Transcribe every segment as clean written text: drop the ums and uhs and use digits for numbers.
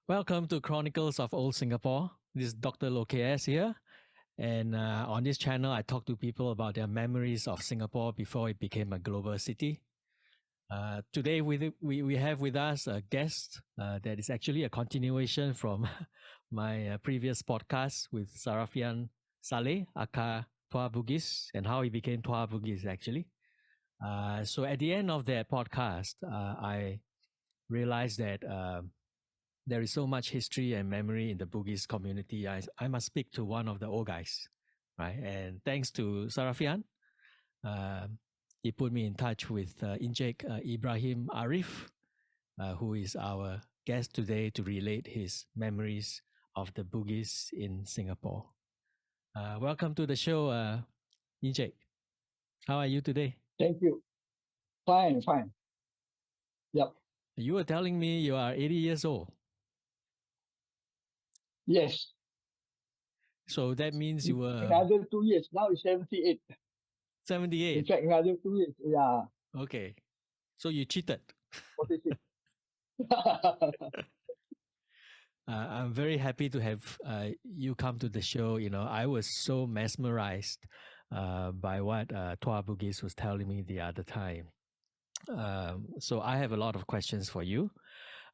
Welcome to Chronicles of Old Singapore. This is Dr Loh KS here. And on this channel, I talk to people about their memories of Singapore before it became a global city. Today, we have with us a guest that is actually a continuation from my previous podcast with Sarafian Saleh, aka Tua Bugis, and how he became Tua Bugis actually. So at the end of that podcast, I realized that there is so much history and memory in the Bugis community. I must speak to one of the old guys, right? And thanks to Sarafian, uh, he put me in touch with Injek Ibrahim Ariff, who is our guest today to relate his memories of the Bugis in Singapore. Welcome to the show, Injek. How are you today? Thank you. Fine. Yep. You were telling me you are 80 years old. Yes. So that means you were Another 2 years. Now it's 78. 78. In fact, another 2 years. Yeah. Okay. So you cheated. 46. I'm very happy to have you come to the show. You know, I was so mesmerized by what Tua Bugis was telling me the other time. So I have a lot of questions for you.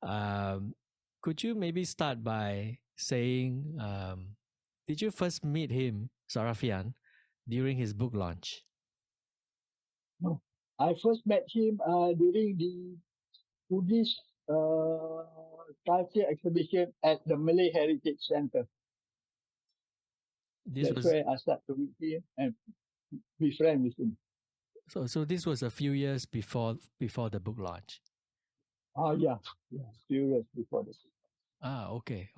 Could you maybe start by saying, did you first meet him, Sarafian, during his book launch? No. I first met him during the Buddhist culture exhibition at the Malay Heritage Center. This That's was where I started to meet him and be friends with him. so. This was a few years before the book launch. Oh, yeah. Few years before this. Okay.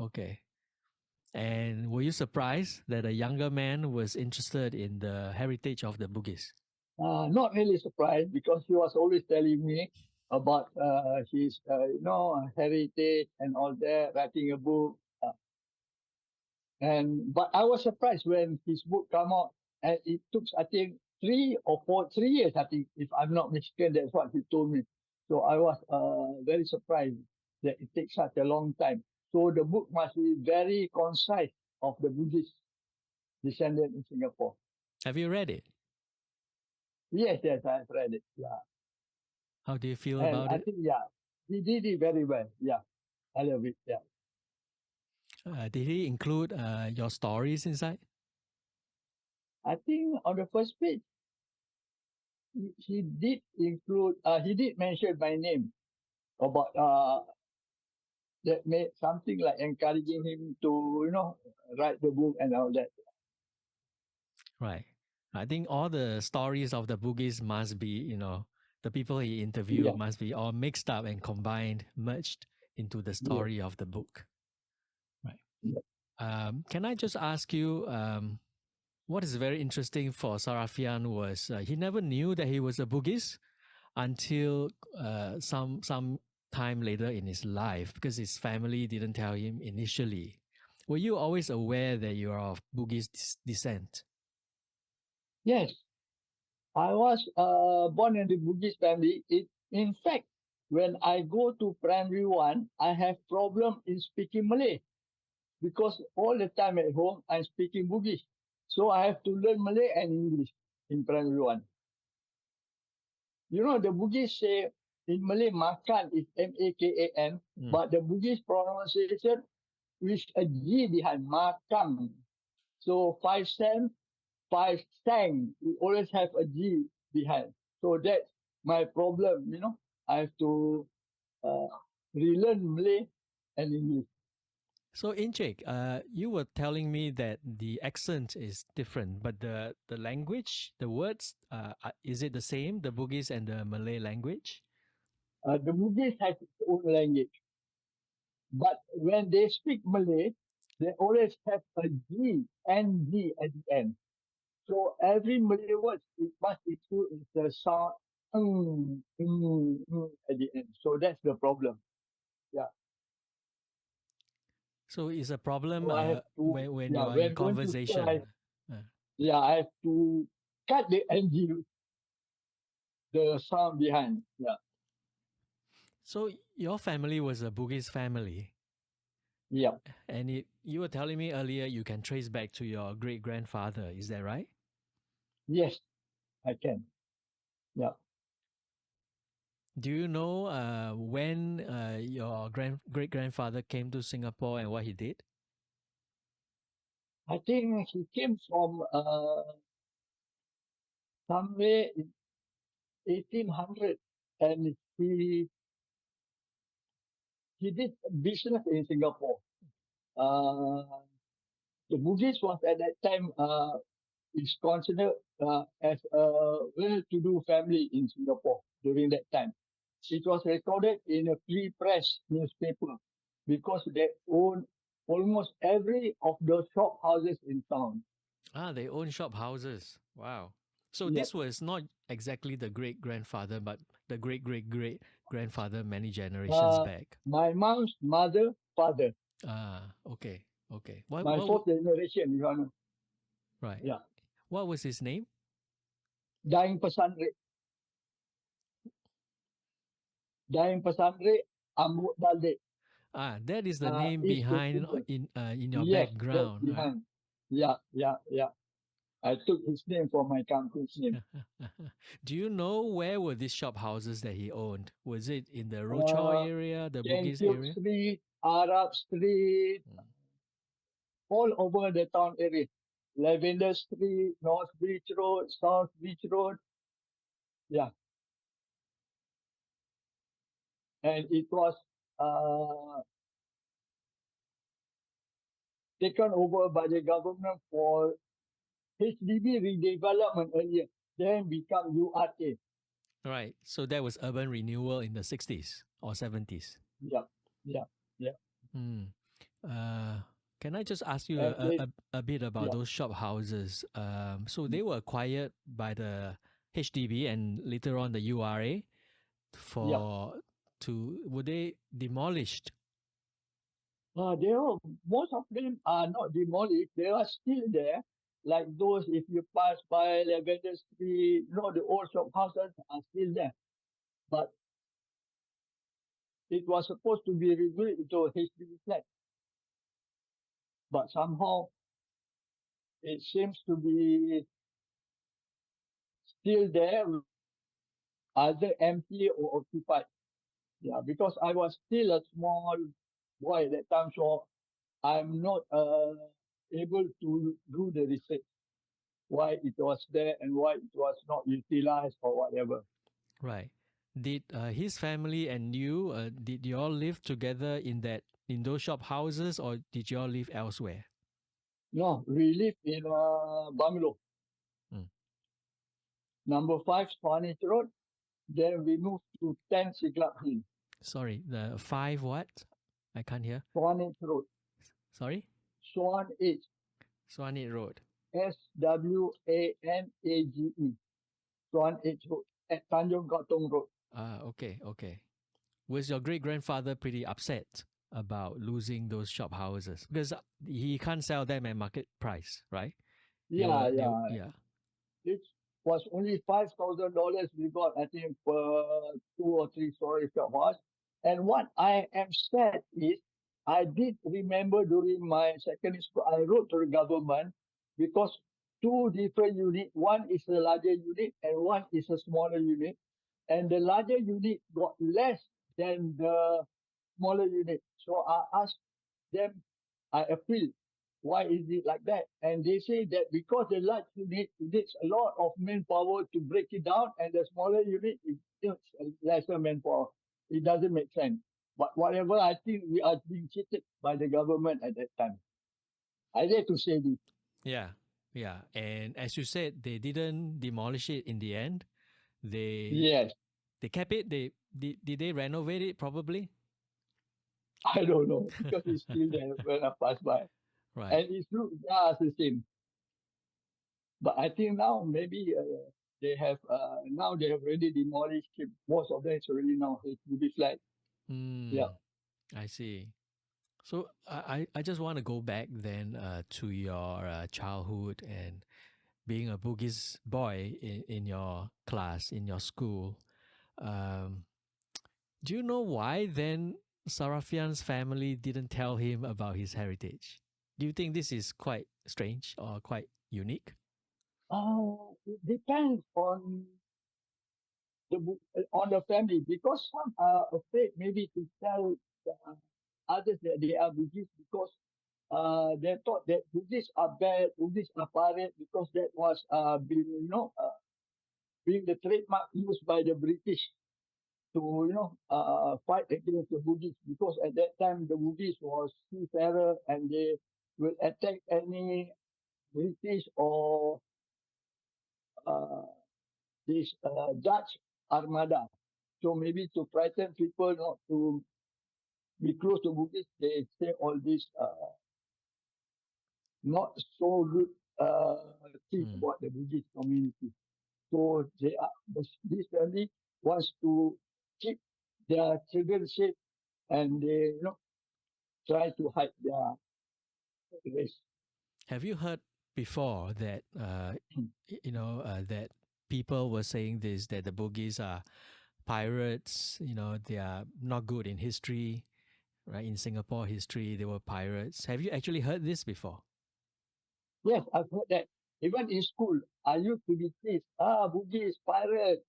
And were you surprised that a younger man was interested in the heritage of the Bugis? Not really surprised because he was always telling me about his, heritage and all that, writing a book. But I was surprised when his book come out, and it took, I think, 3 years. I think, if I'm not mistaken, that's what he told me. So I was very surprised that it takes such a long time. So the book must be very concise of the Buddhist descendant in Singapore. Have you read it? Yes, I've read it. Yeah. How do you feel And about I it? think, he did it very well. Yeah, I love it. Yeah. Did he include your stories inside? I think on the first page, he did include, he did mention my name about that made something like encouraging him to, write the book and all that. Right. I think all the stories of the Bugis must be, the people he interviewed must be all mixed up and combined, merged into the story of the book. Right. Yeah. Can I just ask you, what is very interesting for Sarafian was he never knew that he was a Bugis until some time later in his life because his family didn't tell him initially. Were you always aware that you are of Bugis descent? Yes, I was born in the Bugis family. In fact, when I go to primary one, I have problem in speaking Malay because all the time at home I'm speaking Bugis. So I have to learn Malay and English in primary one. You know, the Bugis say in Malay, makan is M-A-K-A-N, but the Bugis pronunciation with a G behind, makan. So 5 cents, 5 sang, we always have a G behind. So that's my problem, I have to relearn Malay and English. So, Inchik, you were telling me that the accent is different, but the language, the words, is it the same, the Bugis and the Malay language? The Bugis has its own language. But when they speak Malay, they always have a G, N-G at the end. So every Malay word, it must include the sound at the end. So that's the problem. Yeah. So it's a problem So I have to, when you are in when going to school, conversation. I have to cut the NG, the sound behind. Yeah. So your family was a Bugis family. Yeah. And you were telling me earlier you can trace back to your great grandfather. Is that right? Yes, I can. Yeah. Do you know when your great grandfather came to Singapore and what he did? I think he came from somewhere in 1800, and he did business in Singapore. Uh, the Bugis was at that time is considered as a well-to-do family in Singapore during that time. It was recorded in a free press newspaper because they own almost every of the shop houses in town. Ah, they own shop houses. Wow. So Yeah. this was not exactly the great grandfather, but the great grandfather many generations Uh, back. my mom's mother, father, Ah, okay, okay. What my fourth generation, you know. right? Yeah. What was his name? Daing Pesandre, Daing Pesandre, Ambut Balde Ah, that is the name is the behind symbol. in your Yes, that's background, right? behind. Yeah, yeah, yeah. I took his name from my company's name. Do you know where were these shop houses that he owned? Was it in the Rochor Uh, area, the Bugis Kengkuk area? Street, Arab Street, Mm. all over the town area. Lavender Street, North Beach Road, South Beach Road. Yeah, and it was uh, taken over by the government for HDB redevelopment earlier, then become URA. Right. So that was urban renewal in the 60s or 70s. Yeah, yeah, yeah. Hmm. Uh, can I just ask you And they, a bit about yeah, those shop houses? So mm, they were acquired by the HDB and later on the URA yeah. for were they demolished? They are, most of them are not demolished. They are still there. Like those, if you pass by Lavender Street, the old shop houses are still there. But it was supposed to be rebuilt into a HDB flat. But somehow it seems to be still there, either empty or occupied. Yeah, because I was still a small boy at that time, so I'm not able to do the research why it was there and why it was not utilized or whatever. Right. Did his family and you did you all live together in those shop houses or did you all live elsewhere? No, we live in bungalow, Mm. number 5 Swanage Road. Then we moved to 10 Siglap Hill, Sorry, the five what? I can't hear. Swanage Road, Sorry, Swanage, Swanit Road. Swanage, Swanage Road at Tanjung Katong Road. Ah, okay, okay. Was your great grandfather pretty upset about losing those shop houses because he can't sell them at market price, right? Yeah, yeah. Yeah, It was only $5,000 we got, I think, per 2 or 3 story house. And what I am sad is, I did remember during my secondary school, I wrote to the government because two different units, one is a larger unit and one is a smaller unit. And the larger unit got less than the smaller unit. So I asked them, I appealed, why is it like that? And they say that because the large unit needs a lot of manpower to break it down, and the smaller unit it needs lesser manpower. It doesn't make sense. But whatever, I think we are being cheated by the government at that time. I dare to say this. yeah, yeah. And as you said, they didn't demolish it in the end. They Yes, they kept it. Did they renovate it? Probably. I don't know because it's still there when I pass by, Right. and it's look just the same. But I think now maybe they have already demolished it. Most of them is already now HDB flat. Yeah, Hmm. I see. So I just want to go back then to your childhood and being a Bugis boy in your class, in your school. Um, do you know why then Sarafian's family didn't tell him about his heritage. Do you think this is quite strange or quite unique? It depends on the family because some are afraid maybe to tell others that they are Buddhist because they thought that Buddhists are bad, Buddhists are pirate because that was being the trademark used by the British to fight against the Buddhists because at that time the Buddhists was seafarer and they will attack any British or uh, this Dutch armada. So maybe to frighten people not to be close to Buddhists, they say all these not so good things about the Buddhist community. So this family wants to keep their children safe and they try to hide their race. Have you heard before that that people were saying this, that the Bugis are pirates? They are not good in history, right? In Singapore history, they were pirates. Have you actually heard this before? Yes, I've heard that. Even in school, I used to be teased, Bugis, pirate,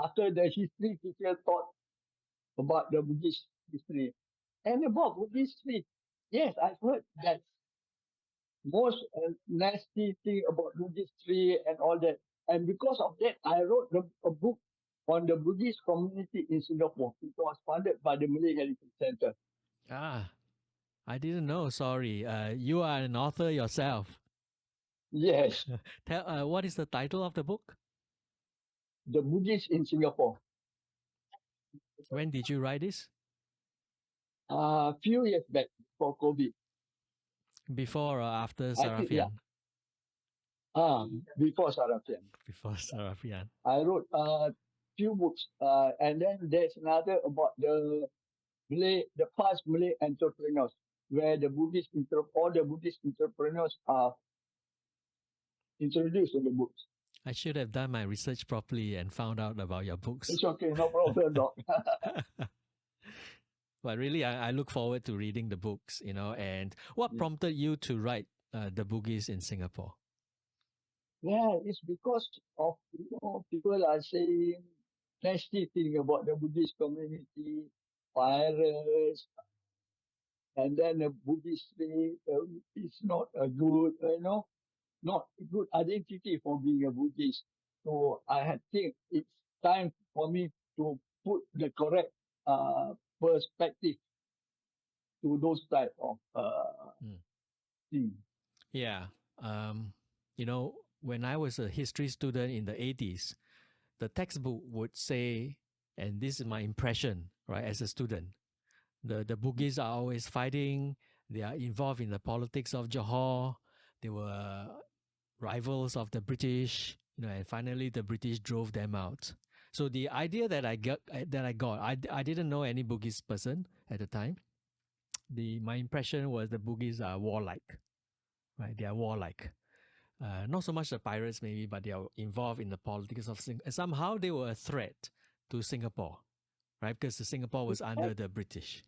after the history teacher taught about the Bugis history. And about Bugis history, yes, I've heard that most nasty thing about Bugis history and all that. And because of that, I wrote a book on the Bugis community in Singapore. It was funded by the Malay Heritage Center. Ah, I didn't know. Sorry. You are an author yourself. Yes, What is the title of the book? the Bugis in Singapore. When did you write this? A few years back for COVID. Before or after I think, yeah. Sarafian? Before Sarafian. Before Sarafian. I wrote a few books, and then there's another about the past Malay entrepreneurs, where all the Buddhist entrepreneurs are introduced in the books. I should have done my research properly and found out about your books. It's okay, no problem, Doc. But really, I look forward to reading the books, and what prompted you to write the Bugis in Singapore? Yeah, it's because of, people are saying nasty thing about the Buddhist community, pirates, and then the Buddhist faith is not a good, not a good identity for being a Buddhist. So I had think it's time for me to put the correct perspective to those type of things. Yeah. When I was a history student in the 80s, the textbook would say, and this is my impression, right, as a student, the Bugis are always fighting. They are involved in the politics of Johor. They were rivals of the British, and finally the British drove them out. So the idea that I got, I didn't know any Bugis person at the time. My impression was the Bugis are warlike, right? They are warlike. Not so much the pirates maybe, but they are involved in the politics of Singapore. Somehow they were a threat to Singapore, right? Because Singapore was under the British.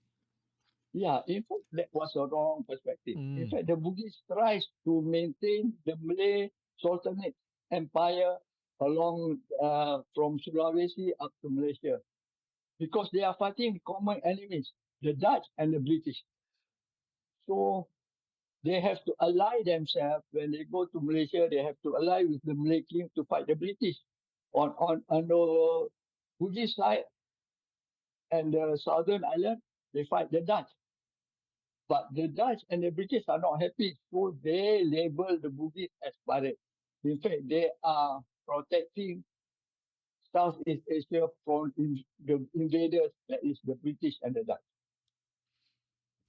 Yeah, in fact, that was a wrong perspective. In fact, the Bugis tries to maintain the Malay Sultanate Empire along from Sulawesi up to Malaysia because they are fighting common enemies, the Dutch and the British. So they have to ally themselves when they go to Malaysia. They have to ally with the Malay king to fight the British. On the Bugis side and the southern island, they fight the Dutch. But the Dutch and the British are not happy, so they label the Bugis as pirate. In fact, they are protecting Southeast Asia from the invaders, that is the British and the Dutch.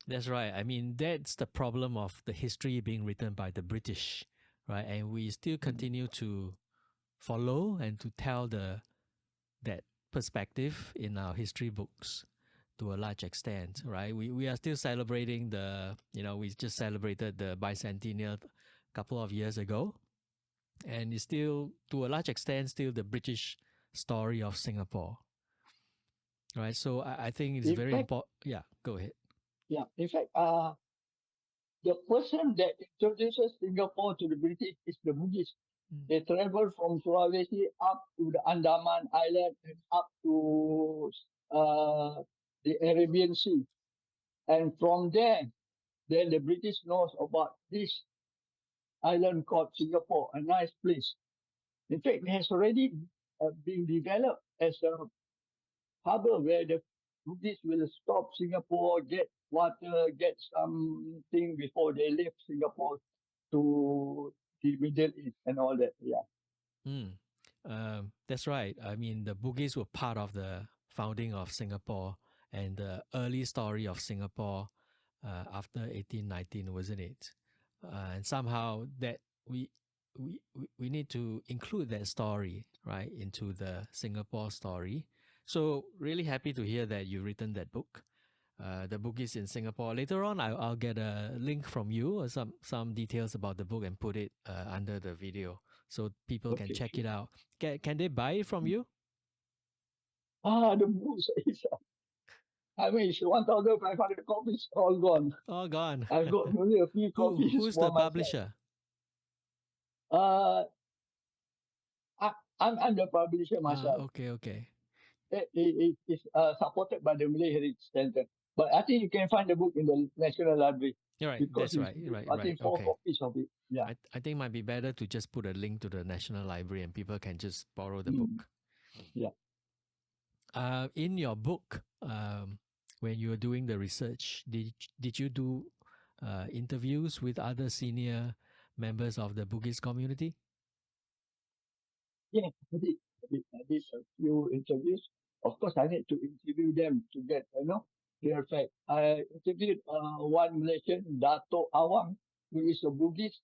That's right. I mean, that's the problem of the history being written by the British, right? And we still continue to follow and to tell that perspective in our history books to a large extent, right? We are still celebrating we just celebrated the bicentennial a couple of years ago. And it's still, to a large extent, still the British story of Singapore. Right. So I think it's In very fact, important. Yeah, go ahead. yeah, in fact, the person that introduces Singapore to the British is the Bugis. Mm. They travel from Sulawesi up to the Andaman Island and up to uh, the Arabian Sea. And from there, then the British knows about this island called Singapore, a nice place. In fact, it has already been developed as a harbor where the Bugis will stop Singapore, get water, get something before they leave Singapore to the Middle East and all that. Yeah. Mm. That's right. I mean, the Bugis were part of the founding of Singapore and the early story of Singapore after 1819, wasn't it? And somehow that we need to include that story right into the Singapore story. So really happy to hear that you've written that book. The book is in Singapore. Later on, I'll get a link from you or some details about the book and put it under the video so people can Okay. check it out. Can they buy it from you? The books is, I mean, it's 1,500 copies all gone. Oh, gone. I've got only a few copies Who's for the myself. publisher? Uh, I, I'm the publisher myself. Okay, okay. It's supported by the Malay Heritage Center. But I think you can find the book in the National Library You're right. because That's it's, right. Right, I right. think, four Okay. copies of it. Yeah. I think it might be better to just put a link to the National Library and people can just borrow the Mm, book. yeah. In your book, when you were doing the research, did you do interviews with other senior members of the Bugis community? Yeah, I did a few interviews. Of course, I need to interview them to get, their fact. I interviewed one Malaysian, Dato Awang, who is a Bugis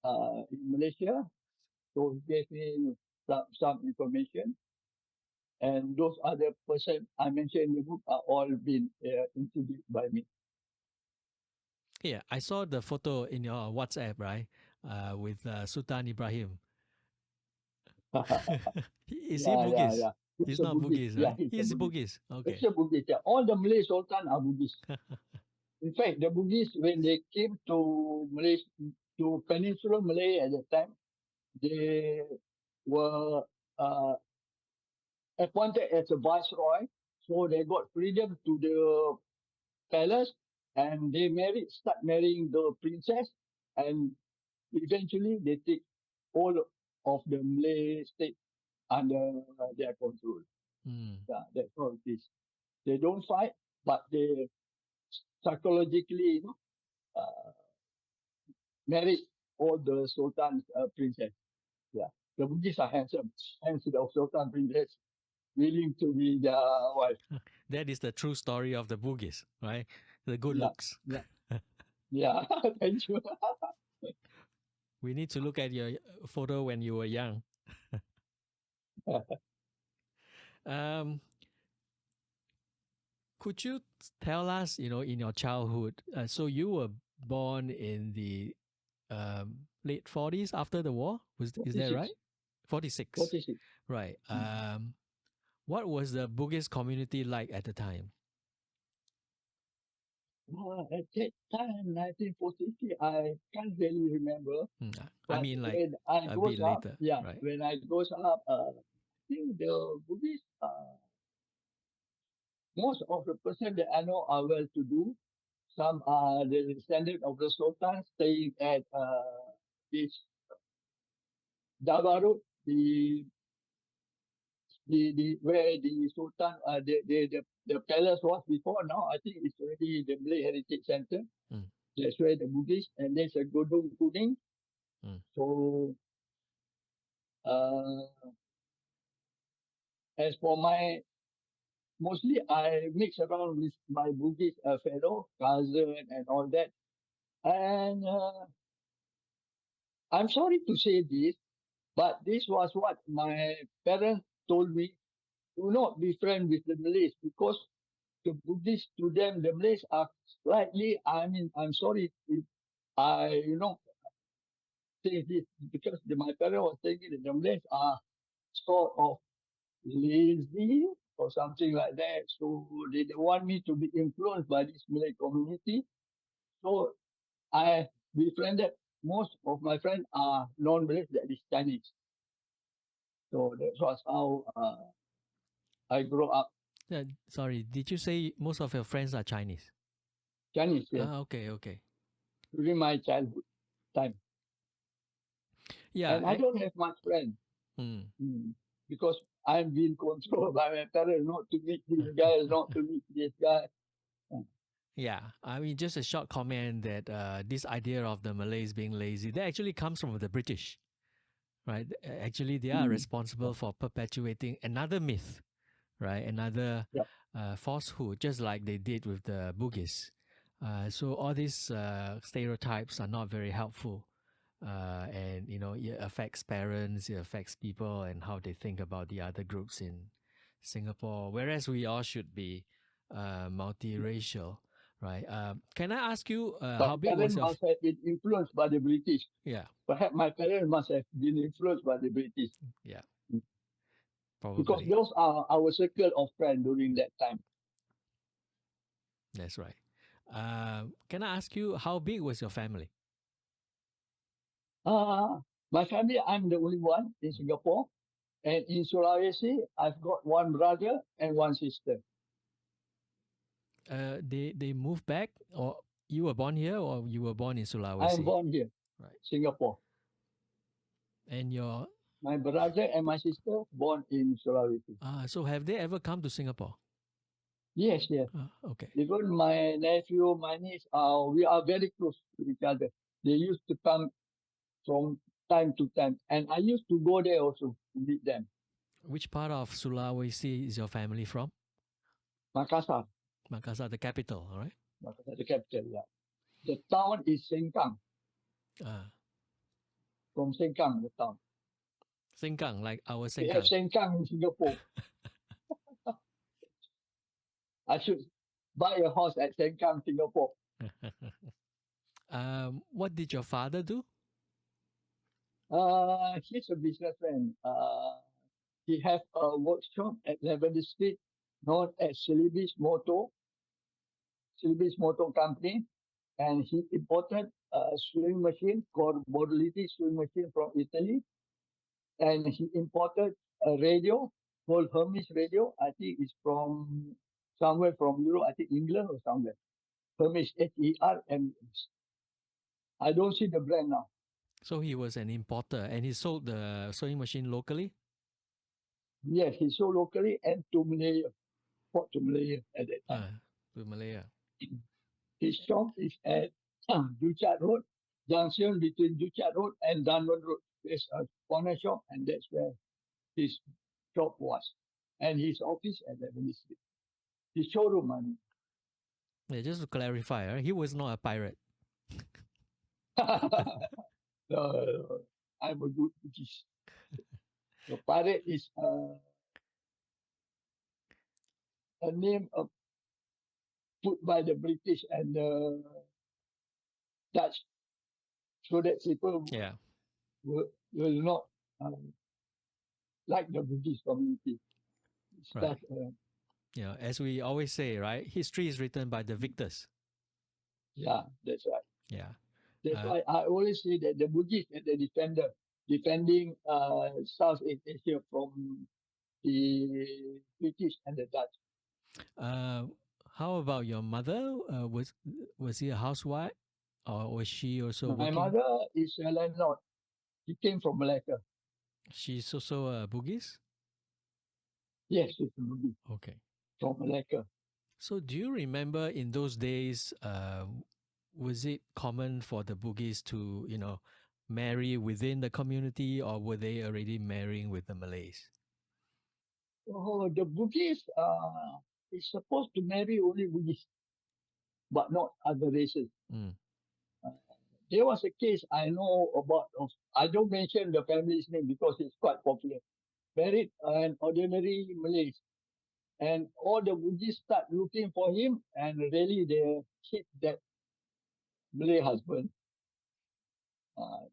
in Malaysia. So he gave me some information. And those other person I mentioned in the book are all been interviewed by me. Yeah, I saw the photo in your WhatsApp, right, with Sultan Ibrahim. Is he Yeah. Bugis? He's He's a not Bugis. Bugis, Yeah, right? he's a He's Bugis. Bugis. He's Okay. a Bugis. Yeah. All the Malay Sultan are Bugis. In fact, the Bugis, when they came to Malaysia, to Peninsular Malay at the time, they were uh, appointed as a viceroy. So they got freedom to the palace and they start marrying the princess. And eventually they take all of the Malay state under their control. Mm. Yeah, that's how it is. They don't fight, but they psychologically, uh, married all the Sultan's princess. Yeah, the Bugis are handsome, hence the Sultan princess willing to be their wife. That is the true story of the Bugis, right? The good Yeah, looks. yeah, yeah. Thank you. We need to look at your photo when you were young. Um, could you tell us, in your childhood, so you were born in the late 40s after the war? Is that 46, right? 46. 46. Right. Mm. What was the Bugis community like at the time? At that time, 1943, I can't really remember. Hmm, I But mean, like when I a goes bit up, later, yeah, right? when I goes up, I think the Bugis, most of the person that I know are well-to-do. Some are the descendant of the Sultan staying at this Davao Road, the where the Sultan the palace was before. Now I think it's already the Malay Heritage Center. Mm, That's where the Bugis and there's a Godong Kuning. mm. So uh, as for my mostly I mix around with my Bugis fellow cousin and all that. And I'm sorry to say this, but this was what my parents told me. Do not be friends with the Malays because the Buddhists to them, the Malays are slightly, I mean, I'm sorry if I, say this because my parents was thinking that the Malays are sort of lazy. or something like that. So they want me to be influenced by this Malay community. So I befriended most of my friends are non-Malay, that is Chinese. So that was how I grew up Sorry, did you say most of your friends are Chinese? Chinese, yeah, Okay, okay. during my childhood time. Yeah. And I don't have much friends Mm. because I'm being controlled by my parents not to meet this guy, not to meet this guy. Yeah, I mean, just a short comment that this idea of the Malays being lazy, that actually comes from the British, right? Actually, they are Mm. responsible for perpetuating another myth, right? Another Yeah. falsehood, just like they did with the Bugis. So all these stereotypes are not very helpful. And it affects parents, it affects people and how they think about the other groups in Singapore, whereas we all should be multiracial, right? Can I ask you how But big was parents your must have been influenced by the British. yeah, Perhaps my parents must have been influenced by the British yeah, mm, because probably. those are our circle of friends during that time. That's right. Can I ask you how big was your family? Uh, my family, I'm the only one in Singapore. And in Sulawesi, I've got one brother and one sister. They moved back, or you were born here, or you were born in I'm Sulawesi, born here, right? Singapore. And your My brother and my sister born in Sulawesi. so have they ever come to Singapore? Yes, yes. Okay. Even my nephew, my niece, we are very close to each other. They used to come from time to time, and I used to go there also to meet them. Which part of Sulawesi is your family from? Makassar, Makassar, the capital, all right? Makassar, the capital. Yeah. The town is Sengkang. Uh, From Sengkang, the town. Sengkang, like our We have Sengkang. Sengkang in Singapore. I should buy a house at Sengkang, Singapore. What did your father do? He's a businessman. He has a workshop at Lavender Street known as Silibis Motor Company, and he imported a sewing machine called Borliti sewing machine from Italy, and he imported a radio called Hermes radio. I think it's from somewhere from Europe. I think England or somewhere. Hermes Hermes. I don't see the brand now. So he was an importer and he sold the sewing machine locally? Yes, he sold locally and to Malaya, bought to Malaya at that time. To Malaya. His shop is at Duchat Road, junction between Duchat Road and Dunman Road. There's a corner shop, and that's where his shop was. And his office at Lavender Street. His showroom, I mean. Yeah, just to clarify, he was not a pirate. I'm a good Buddhist. The pirate is a name put by the British and the Dutch so that people Yeah, will not like the Buddhist community. right. Start, As we always say, right? History is written by the victors. yeah, that's right. Yeah. That's why I always say that the Buddhists are the defending Southeast Asia from the British and the Dutch. Uh, how about your mother? Was he a housewife, or was she also My working? mother is a landlord. She came from Malacca. She's also a Bugis. Yes, she's a Buddhist Okay. from Malacca. So, do you remember in those days, was it common for the Bugis to, marry within the community, or were they already marrying with the Malays? Oh, the Buddhists is supposed to marry only Buddhists, but not other races. Mm. Uh, there was a case I know about. I don't mention the family's name because it's quite popular. Married an ordinary Malay, and all the Buddhists start looking for him, and really they hit that Malay husband.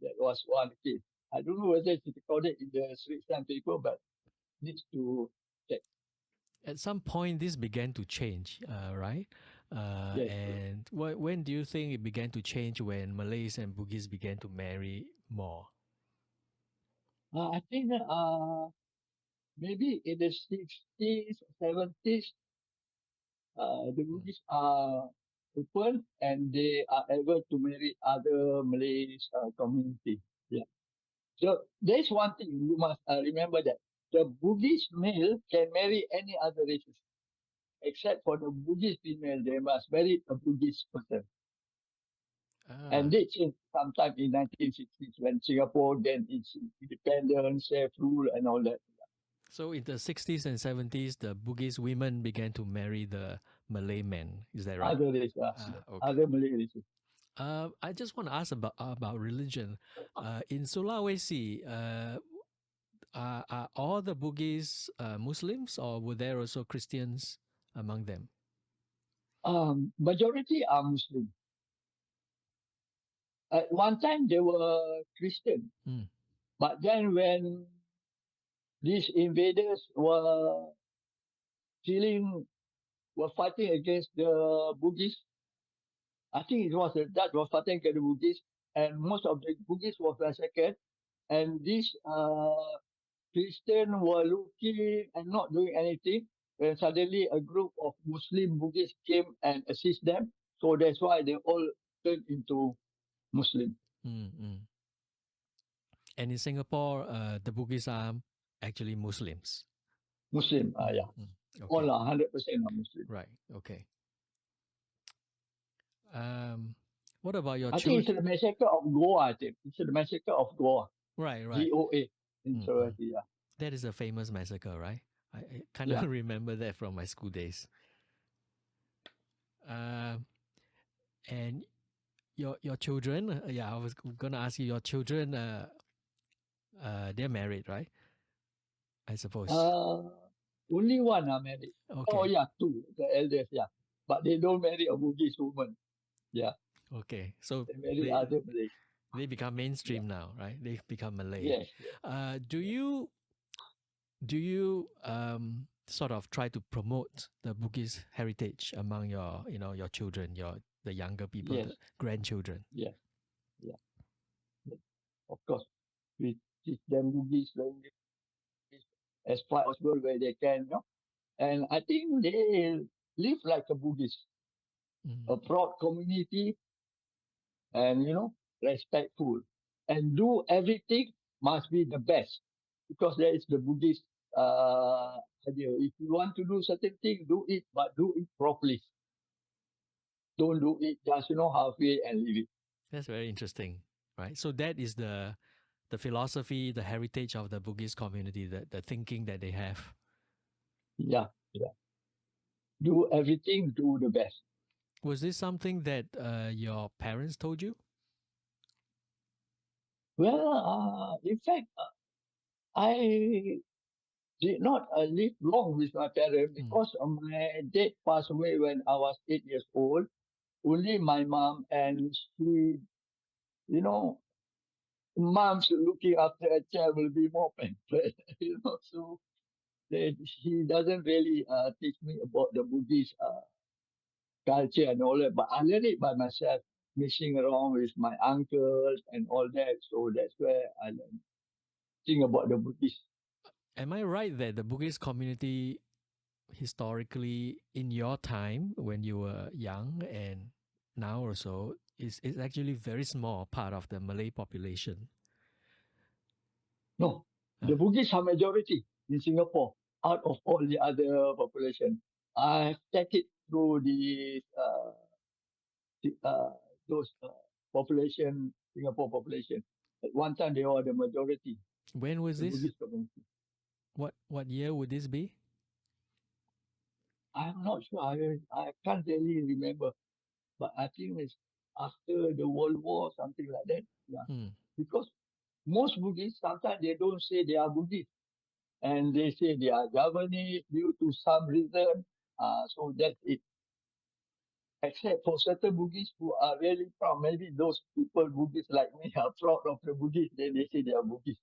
That was one case. I don't know whether it's recorded in the Straits Times paper, but needs to check. At some point, this began to change, right? Yes. And when do you think it began to change when Malays and Bugis began to marry more? I think maybe in the 60s, 70s, the Mm. Bugis are open and they are able to marry other Malays community. Yeah. So there's one thing you must remember that the Bugis male can marry any other races except for the Bugis female. They must marry a Bugis person. And Ah, they changed sometime in 1960s when Singapore then it's independent, self rule and all that. so in the 60s and 70s, the Bugis women began to marry the Malay men. Is that right? Other races, Ah, yes. okay. Other Malay races. I just want to ask about religion. In Sulawesi, are all the Bugis Muslims, or were there also Christians among them? Majority are Muslim. At one time they were Christian, Mm. but then when these invaders killing, were fighting against the Bugis, I think it was the Dutch was fighting against the Bugis, and most of the Bugis was massacred, and these Christians were looking and not doing anything. When suddenly a group of Muslim Bugis came and assist them, so that's why they all turned into Muslim. Mm, mm. And in Singapore, the Bugis are actually Muslims. Muslim, Mm, yeah. mm. All Okay, are 100% are Muslim. right. Okay. Um, what about your I think it's children? the massacre of Goa. I think it's the massacre of Goa, Right, right. GOA in Mm, mm. Sulawesi. Yeah, That is a famous massacre, right? I kind of yeah. remember that from my school days. Uh, and your children, yeah, I was gonna ask you. Your children, they're married, right? I suppose. Uh, Only one are married. Oh Okay, yeah, two, the eldest. Yeah, but they don't marry a Bugis woman. Yeah, okay. So they marry they other Malays. they become Yeah. mainstream now, right? They become Malay. Yes. Yes. Do you sort of try to promote the Bugis heritage among your your children, the younger people, Yes. the grandchildren? Yes. Yeah. Yes. Of course, we teach them Bugis language as far as possible where they can. And I think they live like a Bugis, Mm. a proud community, and respectful, and do everything must be the best because that is the Buddhist idea. If you want to do certain thing, do it, but do it properly. Don't do it just halfway and leave it. That's very interesting, right? So that is the philosophy, the heritage of the Bugis community, the thinking that they have. Yeah, yeah. Do everything, do the best. Was this something that your parents told you? Well, in fact, I did not live long with my parents Mm. because my dad passed away when I was 8 years old. Only my mom, and she, you know, moms looking after a child will be more pampered, So he doesn't really teach me about the Buddhist culture and all that, but I learned it by myself, messing around with my uncles and all that. So that's where I learned thing about the Buddhist. Am I right that the Bugis community historically in your time when you were young and now or so is actually very small part of the Malay population? No, Uh, the Buddhists are majority in Singapore out of all the other population. I checked it through the, those population, Singapore population. At one time, they were the majority, when was the this? Buddhist community. What year would this be? I'm not sure. I can't really remember, but I think it's after the World War, something like that. Yeah, Hmm. because most Buddhists sometimes they don't say they are Buddhist, and they say they are Javanese due to some reason. So that's it. Except for certain Buddhists who are really proud. Maybe those people, Buddhists like me, are proud of the Buddhist. Then they say they are Buddhist.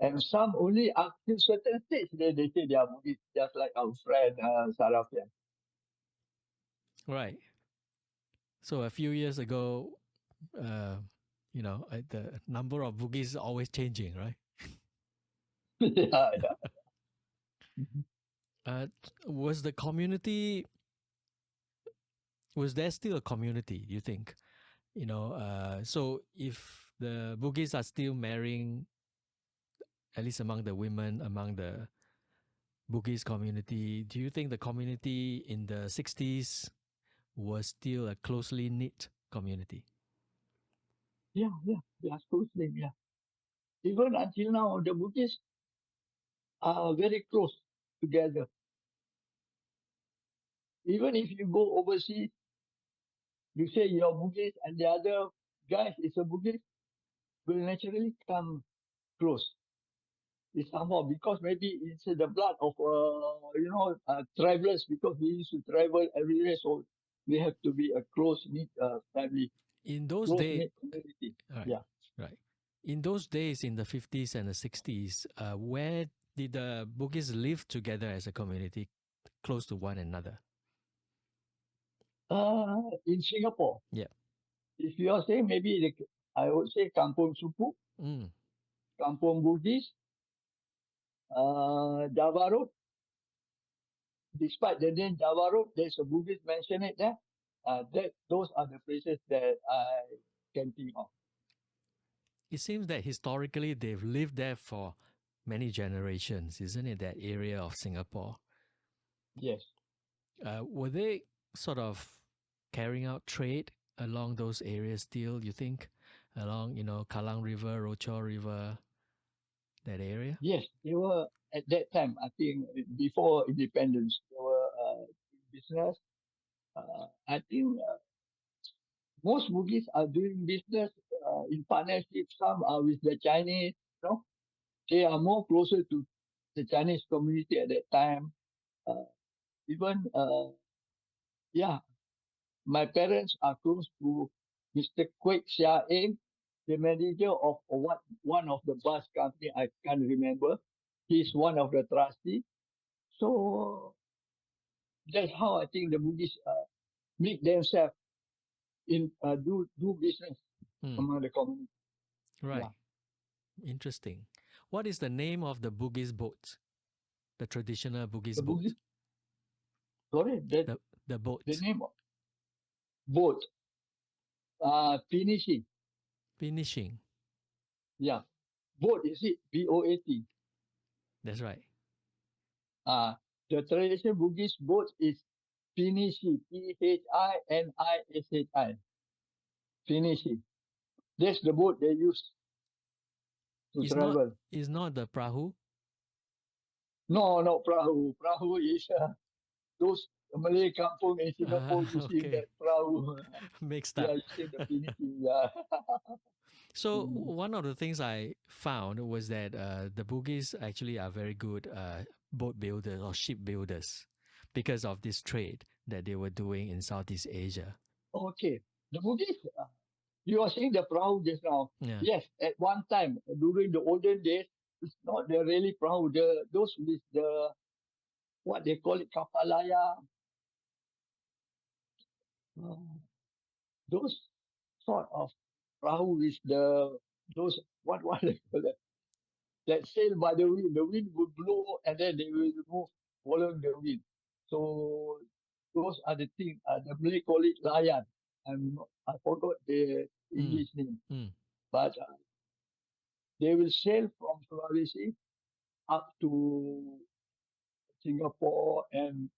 And some only up to certain stage, they say they are Buddhist, just like our friend Sarafian. Right. So a few years ago, uh, the number of Bugis is always changing, right? Yeah, yeah. Mhm. Was the community, was there still a community, you think? So if the Bugis are still marrying, at least among the women, among the Bugis community, do you think the community in the 60s was still a closely knit community? Yeah, yeah, they are so slim, yeah. Even until now, the Buddhists are very close together. Even if you go overseas, you say you're Buddhist and the other guy is a Buddhist, will naturally come close. It's somehow because maybe it's the blood of travelers, because we used to travel everywhere, so we have to be a close knit family, In those close days, knit community. right, Yeah. right. In those days, in the 50s and the 60s, where did the Bugis live together as a community close to one another? In Singapore, Yeah. if you are saying maybe I would say Kampung Supu, Mm. Kampung Bugis, Java Road. Despite the name Java Road, there's a Bugis mentioned it there. Those are the places that I can think of. It seems that historically they've lived there for many generations, isn't it? That area of Singapore. Yes. Were they sort of carrying out trade along those areas still, you think? Along, Kallang River, Rochor River, that area? Yes, they were at that time. I think before independence, they were in business. I think most Bugis are doing business in partnership. Some are with the Chinese. You know, they are more closer to the Chinese community at that time. Uh, even yeah, my parents are close to Mr. Kwek Sia Eng, the manager of one of the bus company. I can't remember. He's one of the trustees. So that's how I think the Buddhists make themselves in do business Hmm. among the community. Right. Yeah, Interesting. What is the name of the Bugis boat? The traditional the Bugis boat? Buddhist. Sorry, The the the boat. name of boat. Finishing. Finishing. Yeah, boat is it BOAT. That's right. Uh, the traditional Buddhist boat is Pinishi. Phinishi. Pinishi. That's the boat they use to It's not travel. it's not the Prahu. No, not Prahu. Prahu is those Malay kampung in Singapore using Okay. that perahu. Mixed We up. are using the finishing. Yeah. So Mm. one of the things I found was that the Bugis actually are very good boat builders or ship builders because of this trade that they were doing in Southeast Asia. Okay. The Buddhist, you are saying the perahu just now. Yeah. Yes, at one time during the olden days, it's not the really perahu. Those with the what they call it kapalaya. Uh, those sort of perahu is those what they call it, that sail by the wind. The wind will blow and then they will move following the wind. So those are the things. The Malay call it layan. I forgot the Mm, English name, mm, but they will sail from Sulawesi up to Singapore and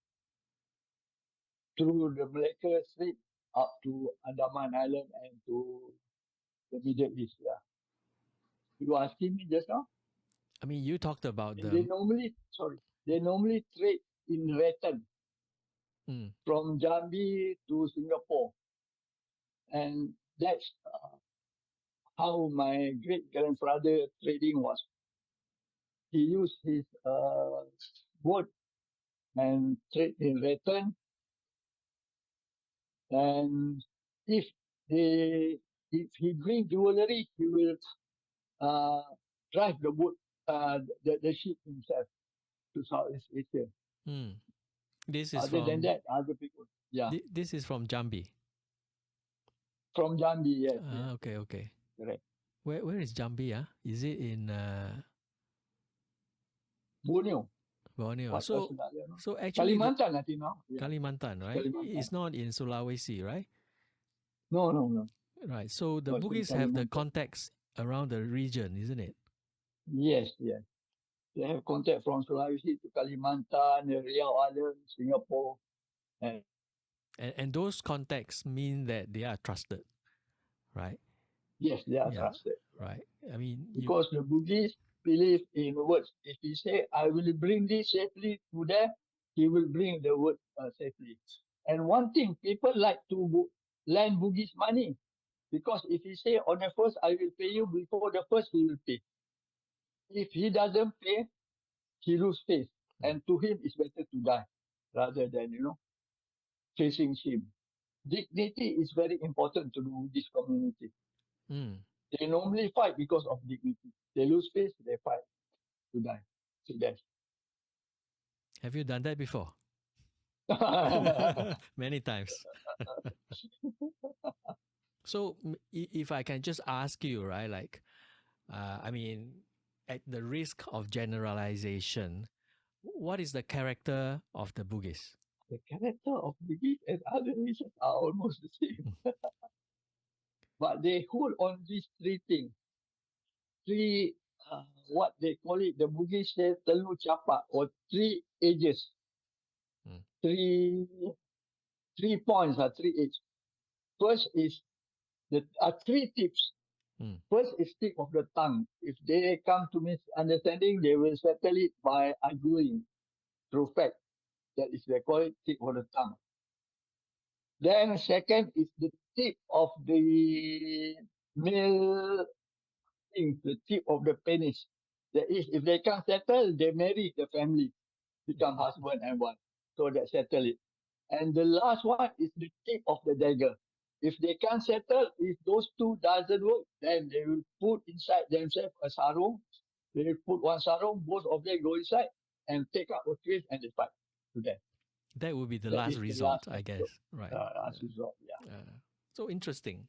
through the Malacca Strait up to Andaman Island and to the Middle East. Yeah, you were asking me just now, I mean, you talked about and they the. normally trade in return Mm, from Jambi to Singapore, and that's how my great grandfather trading was. He used his boat and trade in return, and if they if he bring jewelry, he will uh, drive the boat the ship himself to Southeast Asia. Hmm. This is Other than from that, other people. Yeah, this is from Jambi. from Jambi, yes, yes, Ah, okay, okay. correct. Where is Jambi? Is it in Borneo, Borneo? what else So not there? No? so actually the Kalimantan, I think now. Yeah, Kalimantan, it's right? Kalimantan. It's not in Sulawesi, right? No, no, no, Right. So the no, it's in Bugis have the Kalimantan. context around the region, isn't it? Yes, yes. They have contact from Sulawesi to Kalimantan, the Riau Island, Singapore, and And those contacts mean that they are trusted, right? yes, they are Yeah, trusted. right. I mean, you. Because the Buddhists believe in words. If he say, I will bring this safely to there, he will bring the word safely. And one thing, people like to lend Bugis money. Because if he say on the first, I will pay you, before the first, he will pay. If he doesn't pay, he lose face. Mm, And to him, it's better to die rather than, facing him. Dignity is very important to the Buddhist community. mm. They normally fight because of dignity. They lose face, they fight to die. To death. Have you done that before? Many times. So if I can just ask you, right, like, I mean, at the risk of generalization, what is the character of the Bugis? The character of Bugis and other races are almost the same, Mm, but they hold on these three things. Three, what they call it, the Bugis say telu capak, or three ages, mm, three 3 points, three age. First is the three tips. mm, First is tip of the tongue. If they come to misunderstanding, they will settle it by arguing through fact. That is, they call it tip of the tongue. Then second is the tip of the male thing, the tip of the penis. That is, if they can't settle, they marry the family, become husband and wife. So that settle it. And the last one is the tip of the dagger. If they can't settle, if those two doesn't work, then they will put inside themselves a sarung. They will put one sarung, both of them go inside and take out a twist and they fight to death. that would be the That last is the resort, last I guess. episode. Right. Last resort, yeah. So interesting.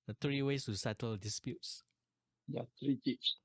The three ways to settle disputes. Yeah, three tips.